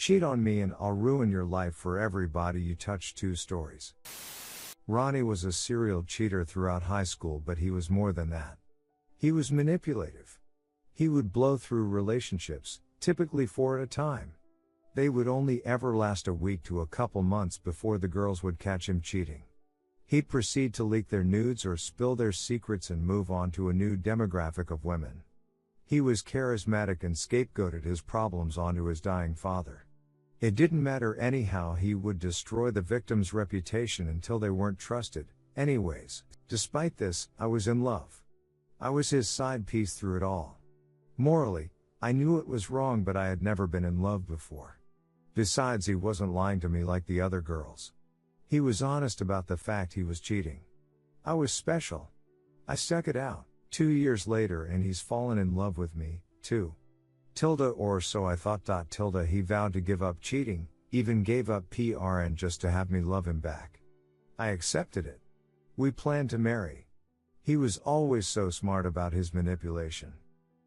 Cheat on me and I'll ruin your life for everybody you touch. 2 stories. Ronnie was a serial cheater throughout high school, but he was more than that. He was manipulative. He would blow through relationships, typically 4 at a time. They would only ever last a week to a couple months before the girls would catch him cheating. He'd proceed to leak their nudes or spill their secrets and move on to a new demographic of women. He was charismatic and scapegoated his problems onto his dying father. It didn't matter anyhow, he would destroy the victim's reputation until they weren't trusted, anyways. Despite this, I was in love. I was his side piece through it all. Morally, I knew it was wrong, but I had never been in love before. Besides, he wasn't lying to me like the other girls. He was honest about the fact he was cheating. I was special. I stuck it out. 2 years later and he's fallen in love with me, too. Or so I thought. He vowed to give up cheating, even gave up PRN just to have me love him back. I accepted it. We planned to marry. He was always so smart about his manipulation.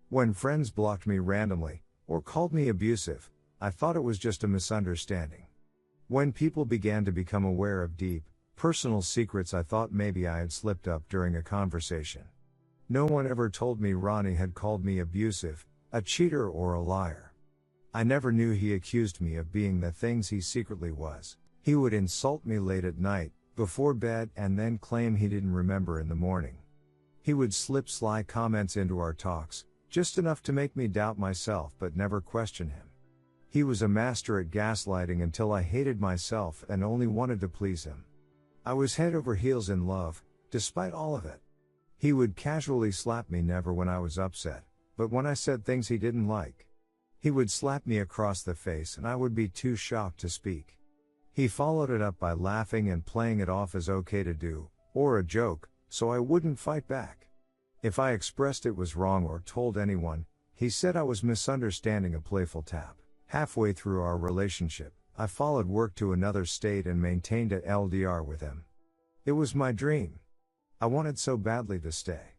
When friends blocked me randomly, or called me abusive, I thought it was just a misunderstanding. When people began to become aware of deep, personal secrets, I thought maybe I had slipped up during a conversation. No one ever told me Ronnie had called me abusive, a cheater or a liar. I never knew he accused me of being the things he secretly was. He would insult me late at night, before bed, and then claim he didn't remember in the morning. He would slip sly comments into our talks, just enough to make me doubt myself but never question him. He was a master at gaslighting until I hated myself and only wanted to please him. I was head over heels in love, despite all of it. He would casually slap me, never when I was upset, but when I said things he didn't like. He would slap me across the face and I would be too shocked to speak. He followed it up by laughing and playing it off as okay to do, or a joke, so I wouldn't fight back. If I expressed it was wrong or told anyone, he said I was misunderstanding a playful tap. Halfway through our relationship, I followed work to another state and maintained an LDR with him. It was my dream. I wanted so badly to stay.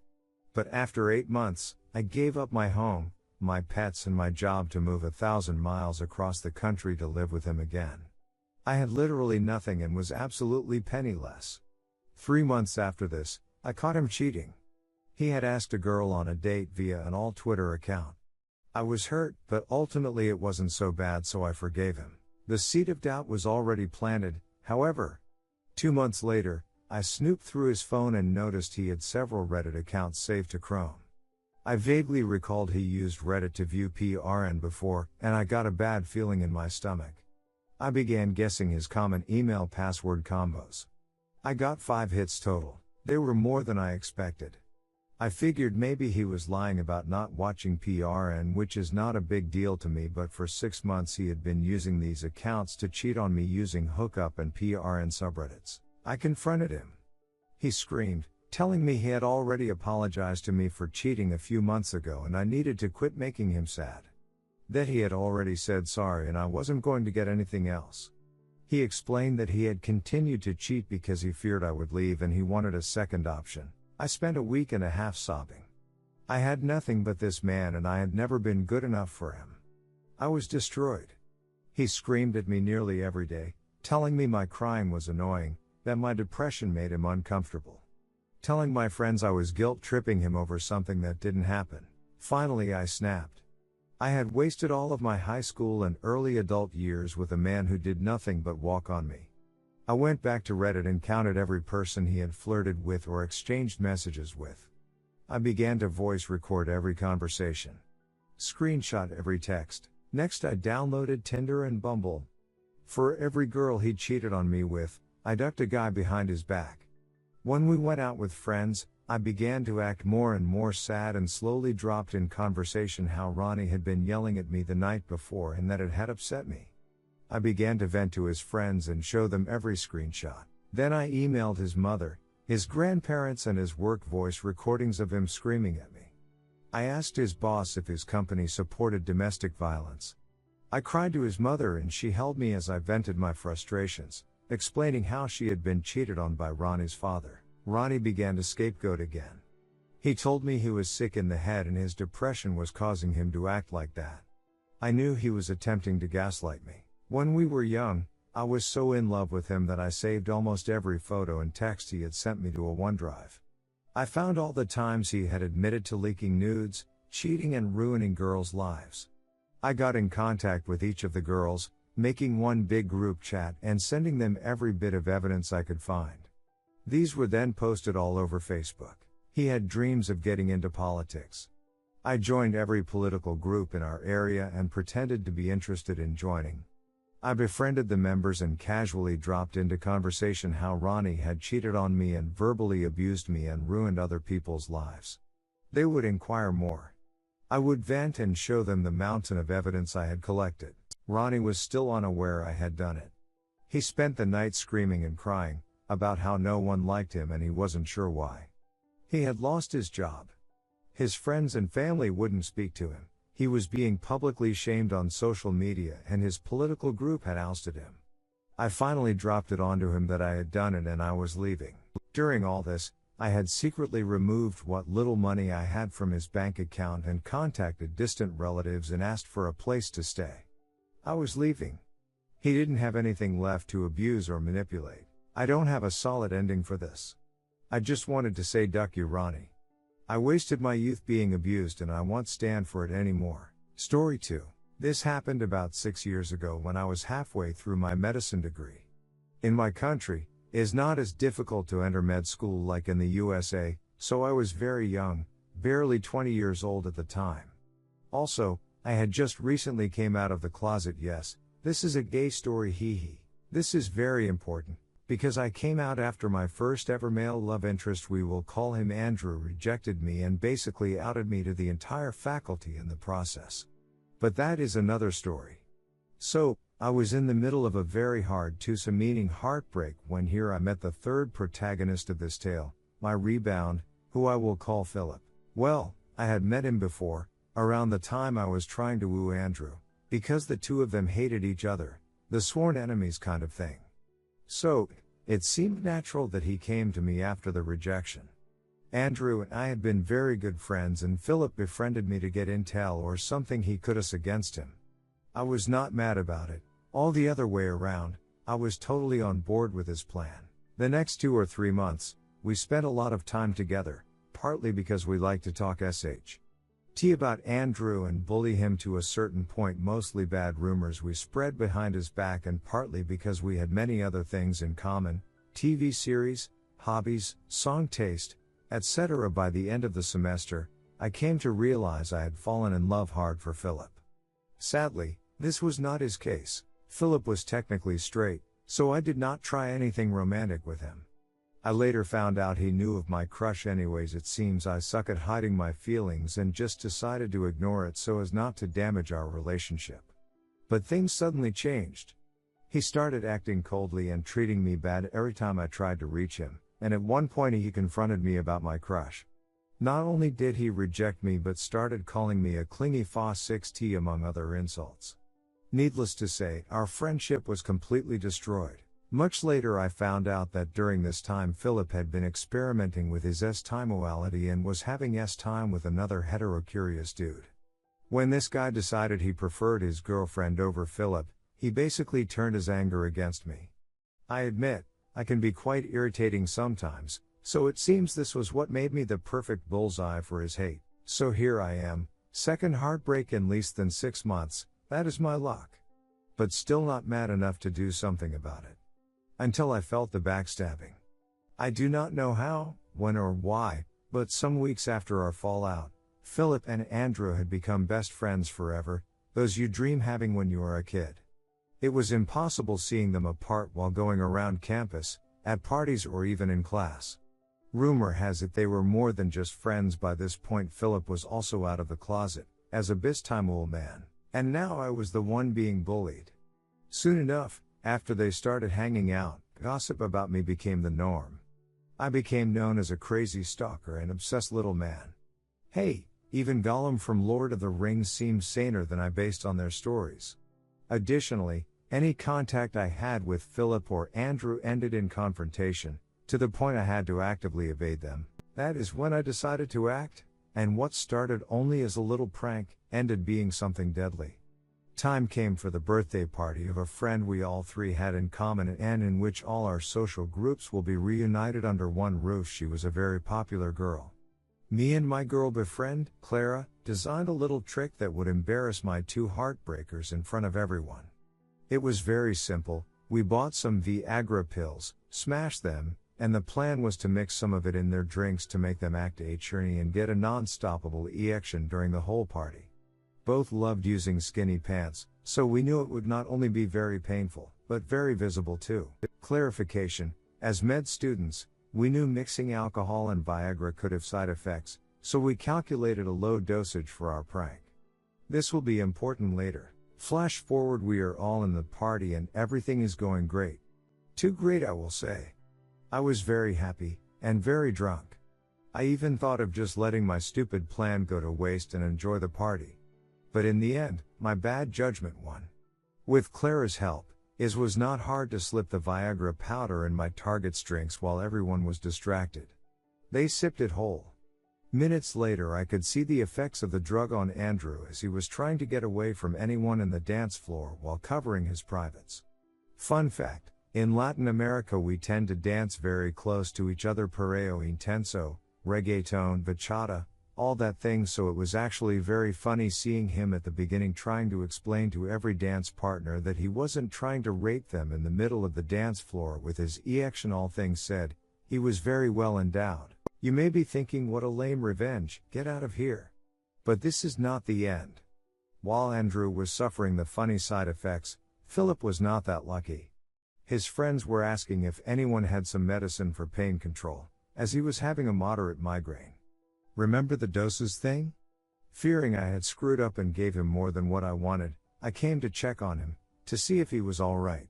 But after 8 months, I gave up my home, my pets and my job to move 1,000 miles across the country to live with him again. I had literally nothing and was absolutely penniless. 3 months after this, I caught him cheating. He had asked a girl on a date via an alt Twitter account. I was hurt, but ultimately it wasn't so bad, so I forgave him. The seed of doubt was already planted, however. 2 months later, I snooped through his phone and noticed he had several Reddit accounts saved to Chrome. I vaguely recalled he used Reddit to view PRN before, and I got a bad feeling in my stomach. I began guessing his common email password combos. I got 5 hits total. They were more than I expected. I figured maybe he was lying about not watching PRN, which is not a big deal to me, but for 6 months he had been using these accounts to cheat on me using hookup and PRN subreddits. I confronted him. He screamed, telling me he had already apologized to me for cheating a few months ago and I needed to quit making him sad. That he had already said sorry and I wasn't going to get anything else. He explained that he had continued to cheat because he feared I would leave and he wanted a second option. I spent a week and a half sobbing. I had nothing but this man and I had never been good enough for him. I was destroyed. He screamed at me nearly every day, telling me my crying was annoying, that my depression made him uncomfortable. Telling my friends I was guilt-tripping him over something that didn't happen. Finally I snapped. I had wasted all of my high school and early adult years with a man who did nothing but walk on me. I went back to Reddit and counted every person he had flirted with or exchanged messages with. I began to voice record every conversation. Screenshot every text. Next I downloaded Tinder and Bumble. For every girl he cheated on me with, I ducked a guy behind his back. When we went out with friends, I began to act more and more sad and slowly dropped in conversation how Ronnie had been yelling at me the night before and that it had upset me. I began to vent to his friends and show them every screenshot. Then I emailed his mother, his grandparents and his work voice recordings of him screaming at me. I asked his boss if his company supported domestic violence. I cried to his mother and she held me as I vented my frustrations, explaining how she had been cheated on by Ronnie's father. Ronnie began to scapegoat again. He told me he was sick in the head and his depression was causing him to act like that. I knew he was attempting to gaslight me. When we were young, I was so in love with him that I saved almost every photo and text he had sent me to a OneDrive. I found all the times he had admitted to leaking nudes, cheating and ruining girls' lives. I got in contact with each of the girls, making one big group chat and sending them every bit of evidence I could find. These were then posted all over Facebook. He had dreams of getting into politics. I joined every political group in our area and pretended to be interested in joining. I befriended the members and casually dropped into conversation how Ronnie had cheated on me and verbally abused me and ruined other people's lives. They would inquire more. I would vent and show them the mountain of evidence I had collected. Ronnie was still unaware I had done it. He spent the night screaming and crying about how no one liked him and he wasn't sure why. He had lost his job. His friends and family wouldn't speak to him. He was being publicly shamed on social media and his political group had ousted him. I finally dropped it onto him that I had done it and I was leaving. During all this, I had secretly removed what little money I had from his bank account and contacted distant relatives and asked for a place to stay. I was leaving. He didn't have anything left to abuse or manipulate. I don't have a solid ending for this. I just wanted to say duck you, Ronnie. I wasted my youth being abused and I won't stand for it anymore. Story 2. This happened about 6 years ago when I was halfway through my medicine degree. In my country, it is not as difficult to enter med school like in the USA, so I was very young, barely 20 years old at the time. Also, I had just recently came out of the closet. Yes, this is a gay story, hee hee. This is very important, because I came out after my first ever male love interest, we will call him Andrew, rejected me and basically outed me to the entire faculty in the process. But that is another story. So, I was in the middle of a very hard twosome meaning heartbreak when here I met the third protagonist of this tale, my rebound, who I will call Philip. Well, I had met him before, around the time I was trying to woo Andrew, because the two of them hated each other, the sworn enemies kind of thing. So, it seemed natural that he came to me after the rejection. Andrew and I had been very good friends and Philip befriended me to get intel or something he could us against him. I was not mad about it, all the other way around, I was totally on board with his plan. The next 2 or 3 months, we spent a lot of time together, partly because we liked to talk SHT about Andrew and bully him to a certain point, mostly bad rumors we spread behind his back, and partly because we had many other things in common, TV series, hobbies, song taste, etc. By the end of the semester, I came to realize I had fallen in love hard for Philip. Sadly, this was not his case. Philip was technically straight, so I did not try anything romantic with him. I later found out he knew of my crush anyways. It seems I suck at hiding my feelings and just decided to ignore it so as not to damage our relationship. But things suddenly changed. He started acting coldly and treating me bad every time I tried to reach him, and at one point he confronted me about my crush. Not only did he reject me but started calling me a clingy fa6t among other insults. Needless to say, our friendship was completely destroyed. Much later I found out that during this time Philip had been experimenting with his S-timeality and was having S-time with another hetero-curious dude. When this guy decided he preferred his girlfriend over Philip, he basically turned his anger against me. I admit, I can be quite irritating sometimes, so it seems this was what made me the perfect bullseye for his hate. So here I am, second heartbreak in less than 6 months, that is my luck. But still not mad enough to do something about it. Until I felt the backstabbing. I do not know how, when or why, but some weeks after our fallout, Philip and Andrew had become best friends forever, those you dream having when you are a kid. It was impossible seeing them apart while going around campus, at parties or even in class. Rumor has it they were more than just friends. By this point Philip was also out of the closet, as a bistimul man, and now I was the one being bullied. Soon enough, after they started hanging out, gossip about me became the norm. I became known as a crazy stalker and obsessed little man. Hey, even Gollum from Lord of the Rings seemed saner than I based on their stories. Additionally, any contact I had with Philip or Andrew ended in confrontation, to the point I had to actively evade them. That is when I decided to act, and what started only as a little prank, ended being something deadly. Time came for the birthday party of a friend we all three had in common and in which all our social groups will be reunited under one roof. She was a very popular girl. Me and my girl befriend, Clara, designed a little trick that would embarrass my two heartbreakers in front of everyone. It was very simple. We bought some Viagra pills, smashed them, and the plan was to mix some of it in their drinks to make them act churny and get a non-stoppable erection during the whole party. Both loved using skinny pants, so we knew it would not only be very painful, but very visible too. Clarification: as med students, we knew mixing alcohol and Viagra could have side effects, so we calculated a low dosage for our prank. This will be important later. Flash forward, we are all in the party and everything is going great. Too great, I will say. I was very happy, and very drunk. I even thought of just letting my stupid plan go to waste and enjoy the party. But in the end, my bad judgment won. With Clara's help, it was not hard to slip the Viagra powder in my target's drinks while everyone was distracted. They sipped it whole. Minutes later, I could see the effects of the drug on Andrew as he was trying to get away from anyone in the dance floor while covering his privates. Fun fact: in Latin America we tend to dance very close to each other, perreo intenso, reggaeton, bachata, all that thing, so it was actually very funny seeing him at the beginning trying to explain to every dance partner that he wasn't trying to rape them in the middle of the dance floor with his erection. All things said, he was very well endowed. You may be thinking, what a lame revenge, get out of here. But this is not the end. While Andrew was suffering the funny side effects, Philip was not that lucky. His friends were asking if anyone had some medicine for pain control, as he was having a moderate migraine. Remember the doses thing? Fearing I had screwed up and gave him more than what I wanted, I came to check on him, to see if he was alright.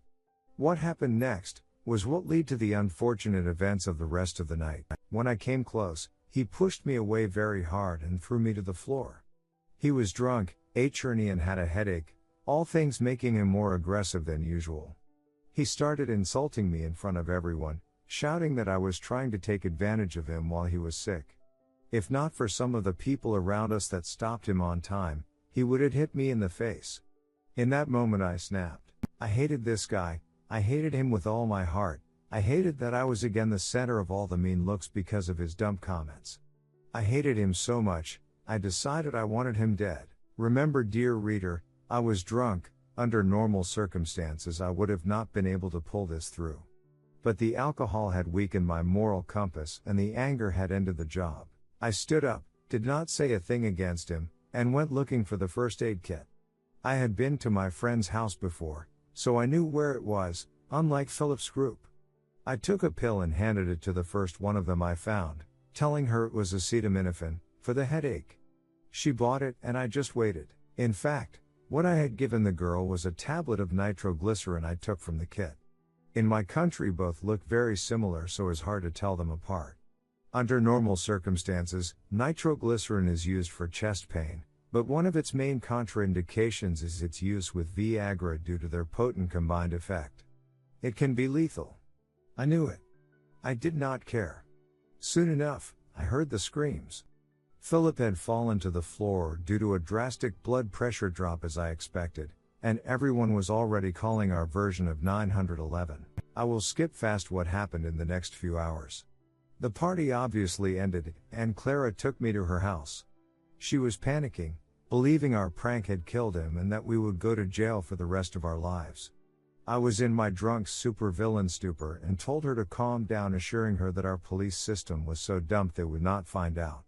What happened next was what led to the unfortunate events of the rest of the night. When I came close, he pushed me away very hard and threw me to the floor. He was drunk, churny and had a headache, all things making him more aggressive than usual. He started insulting me in front of everyone, shouting that I was trying to take advantage of him while he was sick. If not for some of the people around us that stopped him on time, he would have hit me in the face. In that moment I snapped. I hated this guy. I hated him with all my heart. I hated that I was again the center of all the mean looks because of his dumb comments. I hated him so much, I decided I wanted him dead. Remember, dear reader, I was drunk. Under normal circumstances I would have not been able to pull this through. But the alcohol had weakened my moral compass and the anger had ended the job. I stood up, did not say a thing against him, and went looking for the first aid kit. I had been to my friend's house before, so I knew where it was, unlike Philip's group. I took a pill and handed it to the first one of them I found, telling her it was acetaminophen, for the headache. She bought it and I just waited. In fact, what I had given the girl was a tablet of nitroglycerin I took from the kit. In my country both look very similar, so it's hard to tell them apart. Under normal circumstances, nitroglycerin is used for chest pain, but one of its main contraindications is its use with Viagra due to their potent combined effect. It can be lethal. I knew it. I did not care. Soon enough, I heard the screams. Philip had fallen to the floor due to a drastic blood pressure drop as I expected, and everyone was already calling our version of 911. I will skip fast what happened in the next few hours. The party obviously ended, and Clara took me to her house. She was panicking, believing our prank had killed him and that we would go to jail for the rest of our lives. I was in my drunk supervillain stupor and told her to calm down, assuring her that our police system was so dumb they would not find out.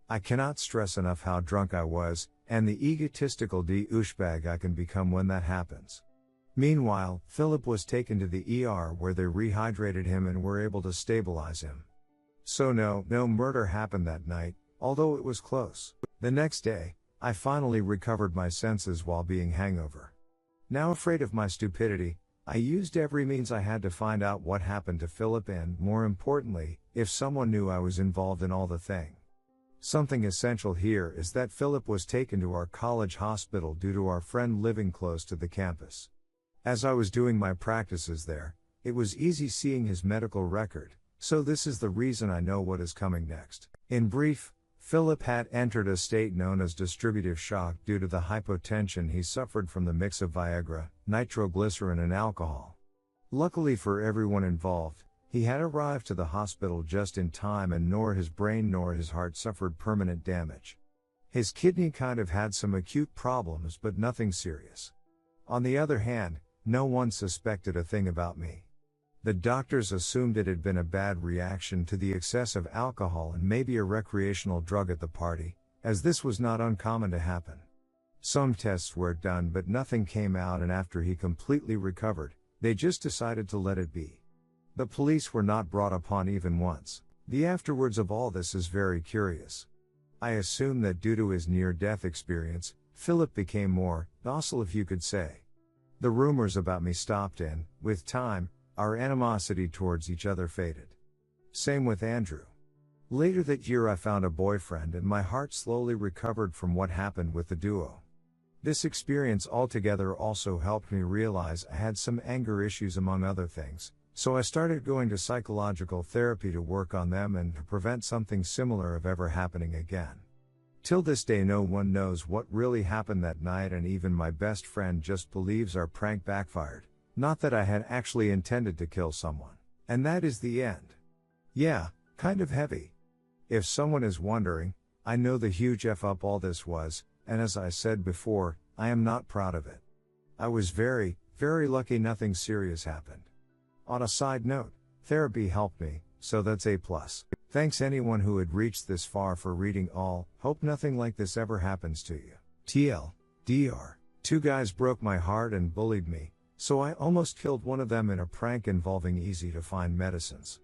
I cannot stress enough how drunk I was, and the egotistical douchebag I can become when that happens. Meanwhile, Philip was taken to the ER where they rehydrated him and were able to stabilize him. So no murder happened that night, although it was close. The next day, I finally recovered my senses while being hangover. Now afraid of my stupidity, I used every means I had to find out what happened to Philip and, more importantly, if someone knew I was involved in all the thing. Something essential here is that Philip was taken to our college hospital due to our friend living close to the campus. As I was doing my practices there, it was easy seeing his medical record, so this is the reason I know what is coming next. In brief, Philip had entered a state known as distributive shock due to the hypotension he suffered from the mix of Viagra, nitroglycerin and alcohol. Luckily for everyone involved, he had arrived to the hospital just in time and nor his brain nor his heart suffered permanent damage. His kidney kind of had some acute problems but nothing serious. On the other hand, no one suspected a thing about me. The doctors assumed it had been a bad reaction to the excess of alcohol and maybe a recreational drug at the party, as this was not uncommon to happen. Some tests were done but nothing came out, and after he completely recovered, they just decided to let it be. The police were not brought upon even once. The afterwards of all this is very curious. I assume that due to his near-death experience, Philip became more docile, if you could say. The rumors about me stopped and, with time, our animosity towards each other faded. Same with Andrew. Later that year I found a boyfriend and my heart slowly recovered from what happened with the duo. This experience altogether also helped me realize I had some anger issues among other things, so I started going to psychological therapy to work on them and to prevent something similar of ever happening again. Till this day no one knows what really happened that night, and even my best friend just believes our prank backfired. Not that I had actually intended to kill someone. And that is the end. Yeah, kind of heavy. If someone is wondering, I know the huge F up all this was, and as I said before, I am not proud of it. I was very, very lucky nothing serious happened. On a side note, therapy helped me, so that's A+. Thanks anyone who had reached this far for reading all. Hope nothing like this ever happens to you. TL, DR. 2 guys broke my heart and bullied me, so I almost killed one of them in a prank involving easy to find medicines.